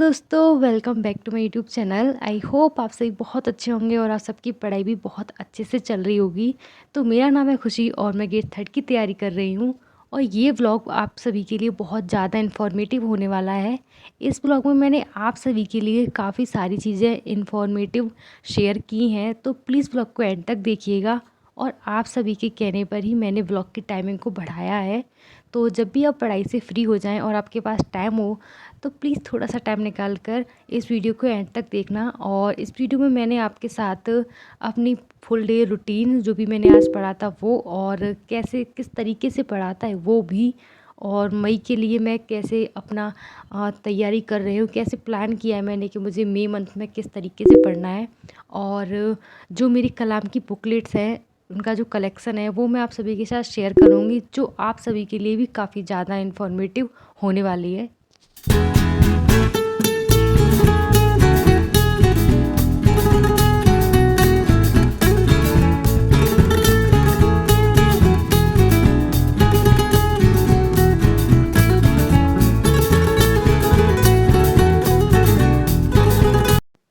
दोस्तों, welcome back to my YouTube channel. I hope आप सभी बहुत अच्छे होंगे और आप सबकी पढ़ाई भी बहुत अच्छे से चल रही होगी। तो मेरा नाम है खुशी और मैं गेट थर्ड की तैयारी कर रही हूँ। और ये व्लॉग आप सभी के लिए बहुत ज़्यादा इन्फॉर्मेटिव होने वाला है। इस व्लॉग में मैंने आप सभी के लिए काफ़ी सारी चीज़ें इन्फॉर्मेटिव शेयर की हैं, तो प्लीज़ व्लॉग को एंड तक देखिएगा। और आप सभी के कहने पर ही मैंने व्लॉग की टाइमिंग को बढ़ाया है। तो जब भी आप पढ़ाई से फ्री हो जाएं और आपके पास टाइम हो, तो प्लीज़ थोड़ा सा टाइम निकाल कर इस वीडियो को एंड तक देखना। और इस वीडियो में मैंने आपके साथ अपनी फुल डे रूटीन जो भी मैंने आज पढ़ा था वो, और कैसे किस तरीके से पढ़ा था वो भी, और मई के लिए मैं कैसे अपना तैयारी कर रही हूँ, कैसे प्लान किया है मैंने कि मुझे मई मंथ में किस तरीके से पढ़ना है। और जो मेरी कलाम की बुकलेट्स हैं उनका जो कलेक्शन है वो मैं आप सभी के साथ शेयर करूँगी, जो आप सभी के लिए भी काफ़ी ज़्यादा इन्फॉर्मेटिव होने वाली है।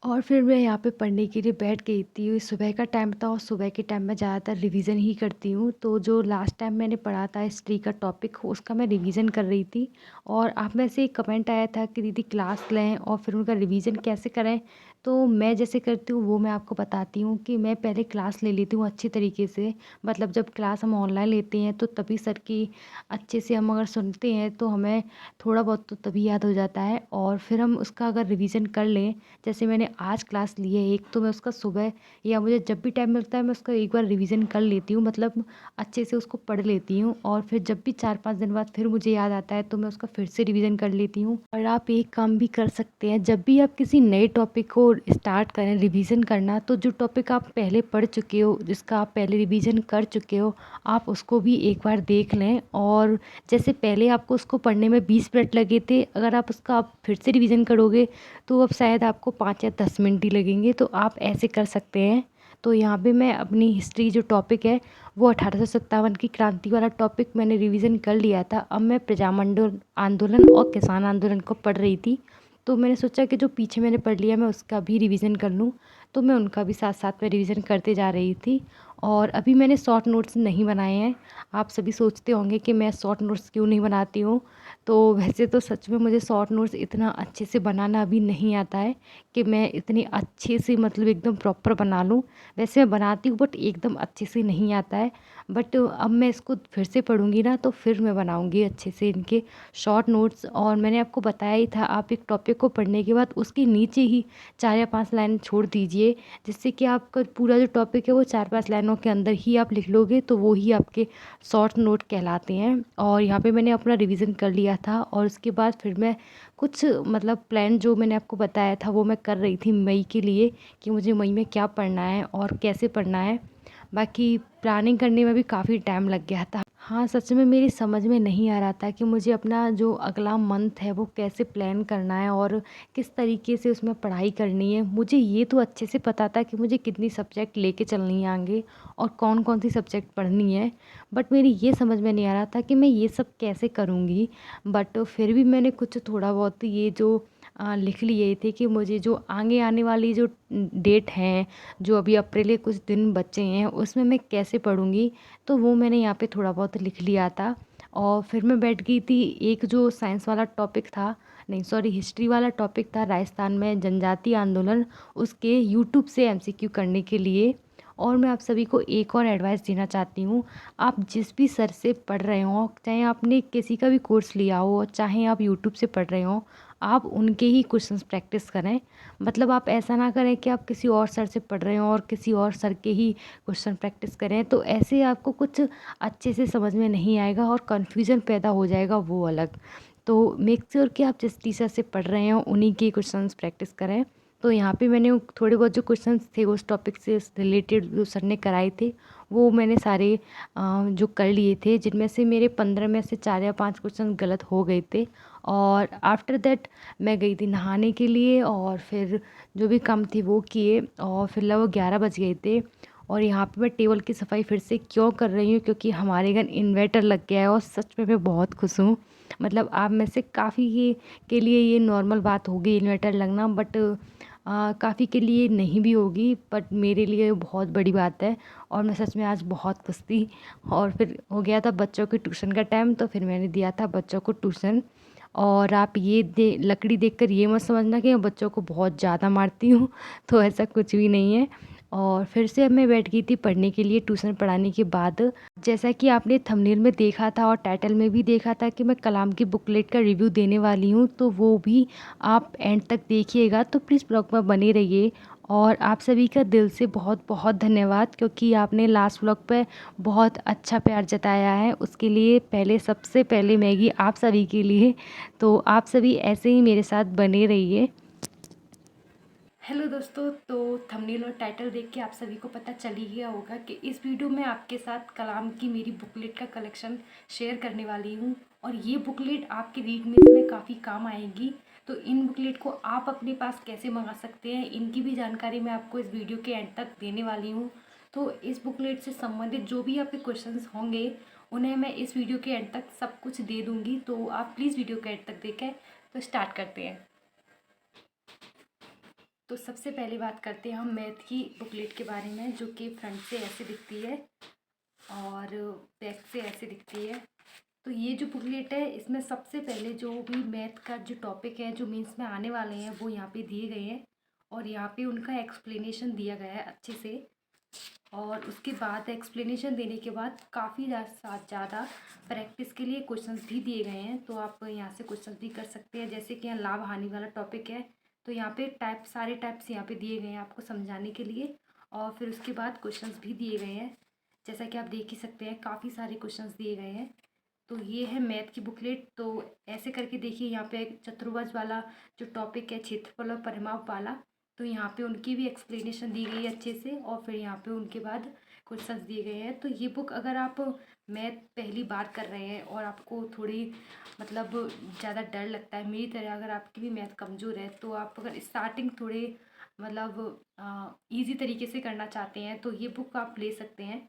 और फिर मैं यहाँ पे पढ़ने के लिए बैठ गई थी। सुबह का टाइम था और सुबह के टाइम में ज़्यादातर रिवीजन ही करती हूँ। तो जो लास्ट टाइम मैंने पढ़ा था हिस्ट्री का टॉपिक, उसका मैं रिवीजन कर रही थी। और आप में से एक कमेंट आया था कि दीदी क्लास लें और फिर उनका रिवीजन कैसे करें। तो मैं जैसे करती हूँ वो मैं आपको बताती हूँ कि मैं पहले क्लास ले लेती हूँ अच्छी तरीके से। मतलब जब क्लास हम ऑनलाइन लेते हैं तो तभी सर की अच्छे से हम अगर सुनते हैं तो हमें थोड़ा बहुत तो तभी याद हो जाता है। और फिर हम उसका अगर रिवीजन कर लें, जैसे मैंने आज क्लास ली है एक, तो मैं उसका सुबह या मुझे जब भी टाइम मिलता है मैं उसका एक बार रिवीजन कर लेती हूँ, मतलब अच्छे से उसको पढ़ लेती हूँ। और फिर जब भी 4-5 दिन बाद फिर मुझे याद आता है तो मैं उसका फिर से रिवीजन कर लेती हूँ। और आप एक काम भी कर सकते हैं, जब भी आप किसी नए टॉपिक को स्टार्ट करें रिवीजन करना, तो जो टॉपिक आप पहले पढ़ चुके हो, जिसका आप पहले रिवीजन कर चुके हो, आप उसको भी एक बार देख लें। और जैसे पहले आपको उसको पढ़ने में 20 मिनट लगे थे, अगर आप उसका आप फिर से रिवीजन करोगे तो अब शायद आपको 5 या 10 मिनट ही लगेंगे। तो आप ऐसे कर सकते हैं। तो यहाँ पे मैं अपनी हिस्ट्री जो टॉपिक है वो 1857 की क्रांति वाला टॉपिक मैंने रिवीजन कर लिया था। अब मैं प्रजामंडल आंदोलन और किसान आंदोलन को पढ़ रही थी। तो मैंने सोचा कि जो पीछे मैंने पढ़ लिया मैं उसका भी रिवीजन कर लूँ। तो मैं उनका भी साथ साथ में रिवीजन करते जा रही थी। और अभी मैंने शॉर्ट नोट्स नहीं बनाए हैं। आप सभी सोचते होंगे कि मैं शॉर्ट नोट्स क्यों नहीं बनाती हूँ। तो वैसे तो सच में मुझे शॉर्ट नोट्स इतना अच्छे से बनाना अभी नहीं आता है कि मैं इतनी अच्छे से मतलब एकदम प्रॉपर बना लूँ। वैसे मैं बनाती हूँ बट एकदम अच्छे से नहीं आता है। बट अब मैं इसको फिर से पढ़ूँगी ना तो फिर मैं बनाऊँगी अच्छे से इनके शॉर्ट नोट्स। और मैंने आपको बताया ही था, आप एक टॉपिक को पढ़ने के बाद उसके नीचे ही 4 या 5 लाइन छोड़ दीजिए, जिससे कि आपका पूरा जो टॉपिक है वो 4-5 लाइनों के अंदर ही आप लिख लोगे, तो वो ही आपके शॉर्ट नोट कहलाते हैं। और यहाँ पे मैंने अपना रिवीजन कर लिया था और उसके बाद फिर मैं कुछ मतलब प्लान जो मैंने आपको बताया था वो मैं कर रही थी मई के लिए, कि मुझे मई में क्या पढ़ना है और कैसे पढ़ना है। बाकी प्लानिंग करने में भी काफ़ी टाइम लग गया था। हाँ, सच में मेरी समझ में नहीं आ रहा था कि मुझे अपना जो अगला मंथ है वो कैसे प्लान करना है और किस तरीके से उसमें पढ़ाई करनी है। मुझे ये तो अच्छे से पता था कि मुझे कितनी सब्जेक्ट लेके चलनी है आगे और कौन कौन सी सब्जेक्ट पढ़नी है। बट मेरी ये समझ में नहीं आ रहा था कि मैं ये सब कैसे करूँगी। बट फिर भी मैंने कुछ थोड़ा बहुत ये जो लिख लिए थे कि मुझे जो आगे आने वाली जो डेट हैं, जो अभी अप्रैल के कुछ दिन बचे हैं, उसमें मैं कैसे पढ़ूँगी, तो वो मैंने यहाँ पे थोड़ा बहुत लिख लिया था। और फिर मैं बैठ गई थी, एक जो साइंस वाला टॉपिक था, नहीं सॉरी हिस्ट्री वाला टॉपिक था, राजस्थान में जनजातीय आंदोलन, उसके यूट्यूब से एमसीक्यू करने के लिए। और मैं आप सभी को एक और एडवाइस देना चाहती हूँ। आप जिस भी सर से पढ़ रहे हो, चाहे आपने किसी का भी कोर्स लिया हो, चाहे आप यूट्यूब से पढ़ रहे हो, आप उनके ही क्वेश्चंस प्रैक्टिस करें। मतलब आप ऐसा ना करें कि आप किसी और सर से पढ़ रहे हो और किसी और सर के ही क्वेश्चन प्रैक्टिस करें, तो ऐसे आपको कुछ अच्छे से समझ में नहीं आएगा और कन्फ्यूज़न पैदा हो जाएगा वो अलग। तो मेक श्योर कि आप जिस टीचर से पढ़ रहे हो उन्हीं के क्वेश्चंस प्रैक्टिस करें। तो यहाँ पे मैंने थोड़े बहुत जो क्वेश्चंस थे उस टॉपिक से रिलेटेड जो सर ने कराए थे वो मैंने सारे जो कर लिए थे, जिनमें से मेरे 15 में से 4 या 5 क्वेश्चन गलत हो गए थे। और आफ्टर दैट मैं गई थी नहाने के लिए और फिर जो भी काम थी वो किए और फिर लगभग 11 बज गए थे। और यहाँ पे मैं टेबल की सफाई फिर से क्यों कर रही हूँ, क्योंकि हमारे घर इन्वर्टर लग गया है और सच में मैं बहुत खुश हूँ। मतलब आप में से काफ़ी ये के लिए ये नॉर्मल बात होगी इन्वर्टर लगना, बट काफ़ी के लिए नहीं भी होगी, बट मेरे लिए बहुत बड़ी बात है। और मैं सच में आज बहुत खुश थी। और फिर हो गया था बच्चों के ट्यूशन का टाइम, तो फिर मैंने दिया था बच्चों को ट्यूशन। और आप ये लकड़ी देखकर ये मत समझना कि मैं बच्चों को बहुत ज़्यादा मारती हूँ, तो ऐसा कुछ भी नहीं है। और फिर से अब मैं बैठ गई थी पढ़ने के लिए ट्यूशन पढ़ाने के बाद। जैसा कि आपने थंबनेल में देखा था और टाइटल में भी देखा था कि मैं कलाम की बुकलेट का रिव्यू देने वाली हूँ, तो वो भी आप एंड तक देखिएगा, तो प्लीज़ ब्लॉग में बने रहिए। और आप सभी का दिल से बहुत बहुत धन्यवाद, क्योंकि आपने लास्ट व्लॉग पे बहुत अच्छा प्यार जताया है, उसके लिए पहले सबसे पहले मैगी आप सभी के लिए। तो आप सभी ऐसे ही मेरे साथ बने रहिए। हेलो दोस्तों, तो थंबनेल और टाइटल देख के आप सभी को पता चल ही गया होगा कि इस वीडियो में आपके साथ कलाम की मेरी बुकलेट का कलेक्शन शेयर करने वाली हूँ। और ये बुकलेट आपके रीड में काफ़ी काम आएगी। तो इन बुकलेट को आप अपने पास कैसे मंगा सकते हैं, इनकी भी जानकारी मैं आपको इस वीडियो के एंड तक देने वाली हूँ। तो इस बुकलेट से संबंधित जो भी आपके क्वेश्चंस होंगे, उन्हें मैं इस वीडियो के एंड तक सब कुछ दे दूँगी। तो आप प्लीज़ वीडियो के एंड तक देखें। तो स्टार्ट करते हैं। तो सबसे पहले बात करते हैं हम मैथ की बुकलेट के बारे में, जो कि फ्रंट से ऐसे दिखती है और बैक से ऐसे दिखती है। तो ये जो बुकलेट है, इसमें सबसे पहले जो भी मैथ का जो टॉपिक है जो मेंस में आने वाले हैं वो यहाँ पे दिए गए हैं। और यहाँ पे उनका एक्सप्लेनेशन दिया गया है अच्छे से। और उसके बाद एक्सप्लेनेशन देने के बाद काफ़ी ज़्यादा प्रैक्टिस के लिए क्वेश्चंस भी दिए गए हैं। तो आप यहाँ से क्वेश्चंस भी कर सकते हैं। जैसे कि यहाँ लाभ हानि वाला टॉपिक है, तो यहाँ पे सारे टाइप्स यहाँ पे दिए गए हैं आपको समझाने के लिए। और फिर उसके बाद क्वेश्चंस भी दिए गए हैं, जैसा कि आप देख ही सकते हैं काफ़ी सारे क्वेश्चंस दिए गए हैं। तो ये है मैथ की बुकलेट। तो ऐसे करके देखिए, यहाँ पे एक चतुर्भुज वाला जो टॉपिक है, क्षेत्रफल और परिमाप वाला, तो यहाँ पे उनकी भी एक्सप्लेनेशन दी गई है अच्छे से। और फिर यहाँ पे उनके बाद क्वेश्चंस दिए गए हैं। तो ये बुक अगर आप मैथ पहली बार कर रहे हैं और आपको थोड़ी मतलब ज़्यादा डर लगता है मेरी तरह, अगर आपकी भी मैथ कमज़ोर है, तो आप अगर स्टार्टिंग थोड़े मतलब इजी तरीके से करना चाहते हैं, तो ये बुक आप ले सकते हैं।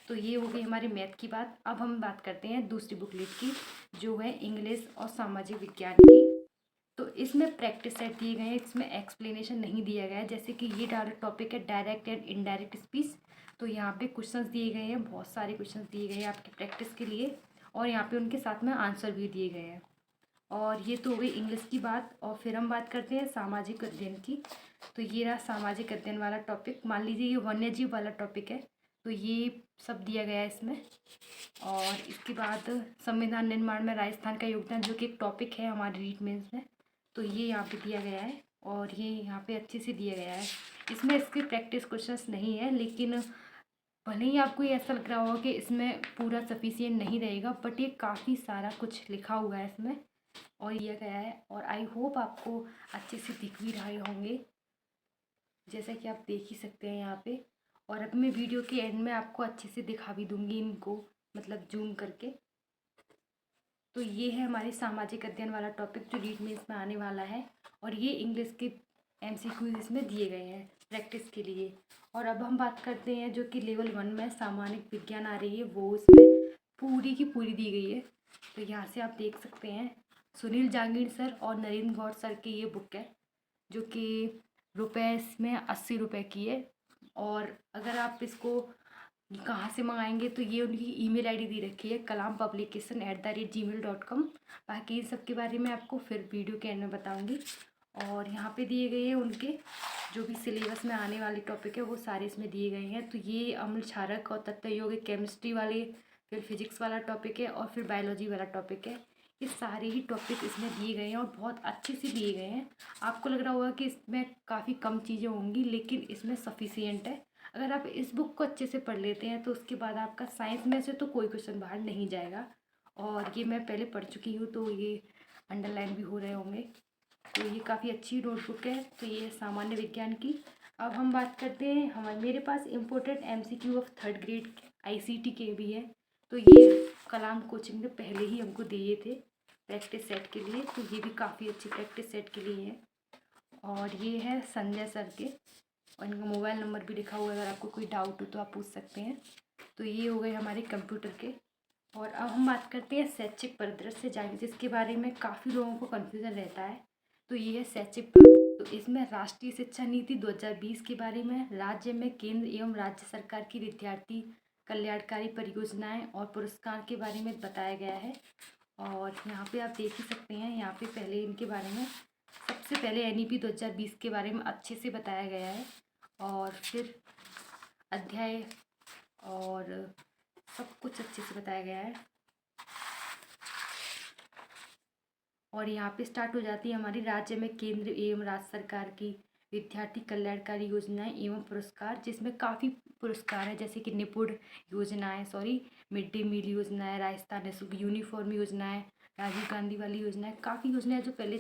तो ये हो गई हमारी मैथ की बात। अब हम बात करते हैं दूसरी बुकलेट की, जो है इंग्लिश और सामाजिक विज्ञान की। तो इसमें प्रैक्टिस सेट दिए गए हैं, इसमें एक्सप्लेनेशन नहीं दिया गया है। जैसे कि ये डायरेक्ट टॉपिक है, डायरेक्ट एंड इनडायरेक्ट स्पीच। तो यहाँ पे क्वेश्चंस दिए गए हैं, बहुत सारे क्वेश्चंस दिए गए हैं आपकी प्रैक्टिस के लिए। और यहाँ पे उनके साथ में आंसर भी दिए गए हैं। और ये तो हो गई इंग्लिश की बात। और फिर हम बात करते हैं सामाजिक अध्ययन की। तो ये रहा सामाजिक अध्ययन वाला टॉपिक। मान लीजिए ये वन्य जीव वाला टॉपिक है, तो ये सब दिया गया है इसमें। और इसके बाद संविधान निर्माण में राजस्थान का योगदान, जो कि एक टॉपिक है हमारे रीट मेंस में, तो ये यहाँ पे दिया गया है। और ये यहाँ पे अच्छे से दिया गया है। इसमें इसके प्रैक्टिस क्वेश्चंस नहीं है, लेकिन भले ही आपको ये ऐसा लग रहा होगा कि इसमें पूरा सफिशियंट नहीं रहेगा, बट ये काफ़ी सारा कुछ लिखा हुआ है इसमें और दिया गया है। और आई होप आपको अच्छे से दिख भी रहे होंगे, जैसा कि आप देख ही सकते हैं यहाँ पे। और अब मैं वीडियो के एंड में आपको अच्छे से दिखा भी दूंगी इनको, मतलब जूम करके। तो ये है हमारे सामाजिक अध्ययन वाला टॉपिक, जो रीड में इसमें आने वाला है। और ये इंग्लिश के MCQ इसमें दिए गए हैं प्रैक्टिस के लिए। और अब हम बात करते हैं जो कि लेवल 1 में सामाजिक विज्ञान आ रही है, वो इसमें पूरी की पूरी दी गई है। तो यहाँ से आप देख सकते हैं, सुनील जांगीर सर और नरेंद्र गौड़ सर की ये बुक है, जो कि रुपये इसमें 80 रुपये की है। और अगर आप इसको कहाँ से मंगाएंगे, तो ये उनकी ईमेल आईडी दी रखी है, kalampublication@gmail.com। बाकी इन सब के बारे में आपको फिर वीडियो के एंड में बताऊंगी। और यहाँ पे दिए गए हैं उनके जो भी सिलेबस में आने वाले टॉपिक है, वो सारे इसमें दिए गए हैं। तो ये अम्ल क्षारक और तत्व यौगिक केमिस्ट्री वाले, फिर फिजिक्स वाला टॉपिक है, और फिर बायोलॉजी वाला टॉपिक है। ये सारे ही टॉपिक इसमें दिए गए हैं और बहुत अच्छे से दिए गए हैं। आपको लग रहा होगा कि इसमें काफ़ी कम चीज़ें होंगी, लेकिन इसमें सफिशियंट है। अगर आप इस बुक को अच्छे से पढ़ लेते हैं, तो उसके बाद आपका साइंस में से तो कोई क्वेश्चन बाहर नहीं जाएगा। और ये मैं पहले पढ़ चुकी हूँ, तो ये अंडरलाइन भी हो रहे होंगे। तो ये काफ़ी अच्छी नोटबुक है। तो ये है सामान्य विज्ञान की। अब हम बात करते हैं, हमारे मेरे पास इम्पोर्टेंट MCQ ऑफ 3rd ग्रेड ICT के भी है। तो ये कलाम कोचिंग ने पहले ही हमको दिए थे प्रैक्टिस सेट के लिए, तो ये भी काफ़ी अच्छी प्रैक्टिस सेट के लिए है। और ये है संजय सर के। और इनका मोबाइल नंबर भी लिखा हुआ है, अगर आपको कोई डाउट हो तो आप पूछ सकते हैं। तो ये हो गए हमारे कंप्यूटर के। और अब हम बात करते हैं शैक्षिक परिदृश्य जारी, जिसके बारे में काफ़ी लोगों को कन्फ्यूज़न रहता है। तो ये है शैक्षिक तो इसमें राष्ट्रीय शिक्षा नीति 2020 के बारे में राज्य में केंद्र एवं राज्य सरकार की विद्यार्थी कल्याणकारी परियोजनाएं और पुरस्कार के बारे में बताया गया है। और यहाँ पे आप देख ही सकते हैं, यहाँ पे पहले इनके बारे में सबसे पहले NEP 2020 के बारे में अच्छे से बताया गया है, और फिर अध्याय और सब कुछ अच्छे से बताया गया है। और यहाँ पे स्टार्ट हो जाती है हमारी राज्य में केंद्र एवं राज्य सरकार की विद्यार्थी कल्याणकारी योजनाएं एवं पुरस्कार, जिसमें काफ़ी पुरस्कार हैं, जैसे कि निपुण योजनाएं, मिड डे मील योजनाएं, राजस्थान निःशुल्क यूनिफॉर्म योजनाएं, राजीव गांधी वाली योजनाएं, काफ़ी योजनाएं जो पहले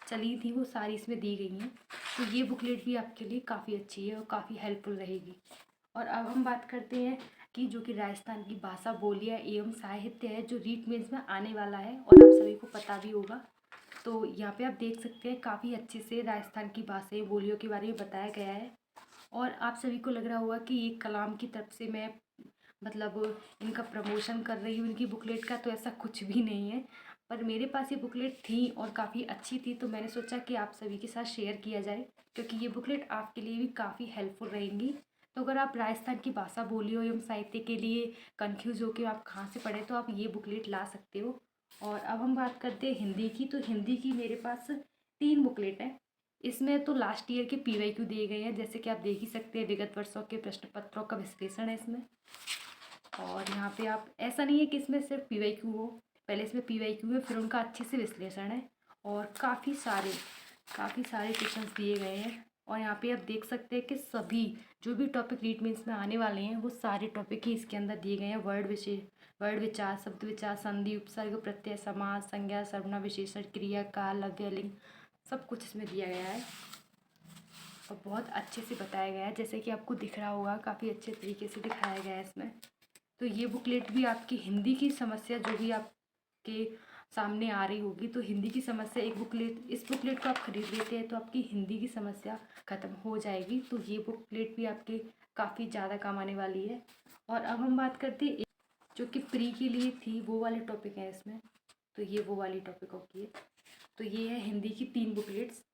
चली थी वो सारी इसमें दी गई हैं। तो ये बुकलेट भी आपके लिए काफ़ी अच्छी है और काफ़ी हेल्पफुल रहेगी। और अब हम बात करते हैं कि जो कि राजस्थान की भाषा, बोलियाँ एवं साहित्य है, जो रीट मेंस में आने वाला है और आप सभी को पता भी होगा। तो यहाँ पे आप देख सकते हैं काफ़ी अच्छे से राजस्थान की भाषाएं, बोलियों के बारे में बताया गया है। और आप सभी को लग रहा होगा कि ये कलाम की तरफ से मैं मतलब इनका प्रमोशन कर रही हूँ इनकी बुकलेट का, तो ऐसा कुछ भी नहीं है। पर मेरे पास ये बुकलेट थी और काफ़ी अच्छी थी, तो मैंने सोचा कि आप सभी के साथ शेयर किया जाए, क्योंकि ये बुकलेट आपके लिए भी काफ़ी हेल्पफुल रहेंगी। तो अगर आप राजस्थान की भाषा, बोलियों एवं साहित्य के लिए कन्फ्यूज़ हो कि आप कहाँ से पढ़ें, तो आप ये बुकलेट ला सकते हो। और अब हम बात करते हैं हिंदी की। तो हिंदी की मेरे पास 3 बुकलेट हैं। इसमें तो लास्ट ईयर के PYQ दिए गए हैं, जैसे कि आप देख ही सकते हैं, विगत वर्षों के प्रश्न पत्रों का विश्लेषण है इसमें। और यहाँ पे आप, ऐसा नहीं है कि इसमें सिर्फ PYQ हो, पहले इसमें PYQ है, फिर उनका अच्छे से विश्लेषण है, और काफ़ी सारे क्वेश्चंस दिए गए हैं। और यहाँ पे आप देख सकते हैं कि सभी जो भी टॉपिक रीट मीन्स में आने वाले हैं वो सारे टॉपिक ही इसके अंदर दिए गए हैं। वर्ड विचार, शब्द विचार, संधि, उपसर्ग, प्रत्यय, समास, संज्ञा, सर्वनाम, विशेषण, क्रिया, काल, अव्यय, लिंग, सब कुछ इसमें दिया गया है और बहुत अच्छे से बताया गया है। जैसे कि आपको दिख रहा होगा, काफ़ी अच्छे तरीके से दिखाया गया है इसमें। तो ये बुकलेट भी आपकी हिंदी की समस्या जो भी आपके सामने आ रही होगी, तो हिंदी की समस्या, इस बुकलेट को आप खरीद लेते हैं तो आपकी हिंदी की समस्या ख़त्म हो जाएगी। तो ये बुकलेट भी आपके काफ़ी ज़्यादा काम आने वाली है। और अब हम बात करते हैं जो कि प्री के लिए थी, वो वाले टॉपिक है इसमें। तो ये वो वाली टॉपिक होगी है। तो ये है हिंदी की 3 बुकलेट्स।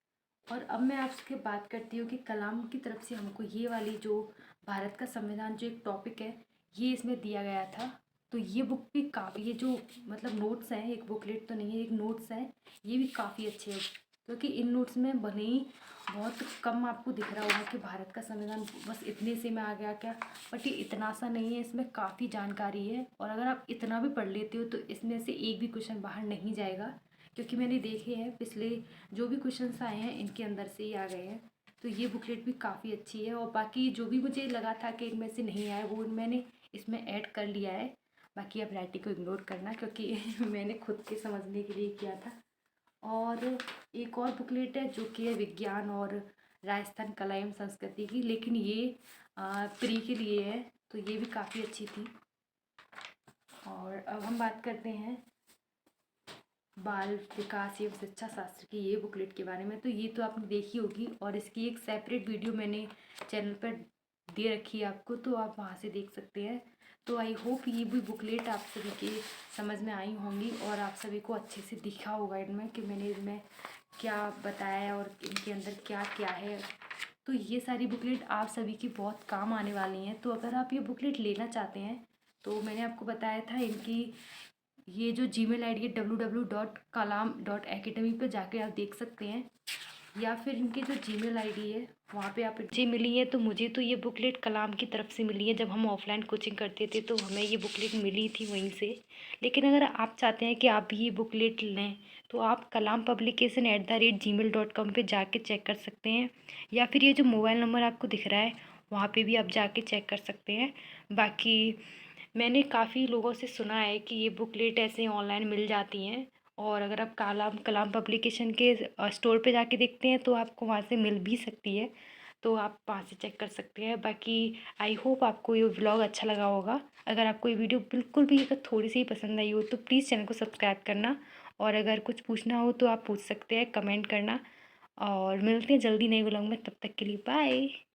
और अब मैं आपसे बात करती हूँ कि कलाम की तरफ से हमको ये वाली जो भारत का संविधान जो एक टॉपिक है, ये इसमें दिया गया था। तो ये बुक भी काफ़ी, ये जो मतलब नोट्स हैं, एक बुकलेट तो नहीं है, एक नोट्स हैं, ये भी काफ़ी अच्छे हैं, क्योंकि इन नोट्स में भले ही बहुत कम आपको दिख रहा होगा कि भारत का संविधान बस इतने से में आ गया क्या, बट ये इतना सा नहीं है, इसमें काफ़ी जानकारी है। और अगर आप इतना भी पढ़ लेते हो तो इसमें से एक भी क्वेश्चन बाहर नहीं जाएगा, क्योंकि मैंने देखे हैं पिछले जो भी क्वेश्चंस आए हैं इनके अंदर से ही आ गए हैं। तो ये बुकलेट भी काफ़ी अच्छी है। और बाकी जो भी मुझे लगा था कि इनमें से नहीं आए, वो मैंने इसमें ऐड कर लिया है। बाकी आप राइटिंग को इग्नोर करना, क्योंकि मैंने खुद के समझने के लिए किया था। और एक और बुकलेट है जो कि है विज्ञान और राजस्थान कला एवं संस्कृति की, लेकिन ये प्री के लिए है, तो ये भी काफ़ी अच्छी थी। और अब हम बात करते हैं बाल विकास एवं शिक्षा शास्त्र की ये बुकलेट के बारे में। तो ये तो आपने देखी होगी, और इसकी एक सेपरेट वीडियो मैंने चैनल पर दे रखी है आपको, तो आप वहाँ से देख सकते हैं। तो आई होप ये भी बुकलेट आप सभी के समझ में आई होंगी और आप सभी को अच्छे से दिखा होगा इनमें कि मैंने इनमें क्या बताया है और इनके अंदर क्या क्या है। तो ये सारी बुकलेट आप सभी की बहुत काम आने वाली हैं। तो अगर आप ये बुकलेट लेना चाहते हैं, तो मैंने आपको बताया था इनकी ये जो जीमेल आईडी है www.kalam.academy पे जाके आप देख सकते हैं, या फिर इनकी जो जीमेल आईडी है वहाँ पे आप मुझे मिली है। तो मुझे तो ये बुकलेट कलाम की तरफ से मिली है, जब हम ऑफलाइन कोचिंग करते थे तो हमें ये बुकलेट मिली थी वहीं से। लेकिन अगर आप चाहते हैं कि आप भी ये बुकलेट लें, तो आप kalampublication@gmail.com पे जाके चेक कर सकते हैं, या फिर ये जो मोबाइल नंबर आपको दिख रहा है वहाँ पे भी आप जाके चेक कर सकते हैं। बाकी मैंने काफ़ी लोगों से सुना है कि ये बुकलेट ऐसे ऑनलाइन मिल जाती हैं, और अगर आप कलाम कलाम पब्लिकेशन के स्टोर पे जाके देखते हैं तो आपको वहाँ से मिल भी सकती है, तो आप वहाँ से चेक कर सकते हैं। बाकी आई होप आपको ये व्लॉग अच्छा लगा होगा। अगर आपको ये वीडियो बिल्कुल भी अगर थोड़ी सी ही पसंद आई हो तो प्लीज़ चैनल को सब्सक्राइब करना, और अगर कुछ पूछना हो तो आप पूछ सकते हैं, कमेंट करना। और मिलते हैं जल्दी नए व्लॉग में, तब तक के लिए बाय।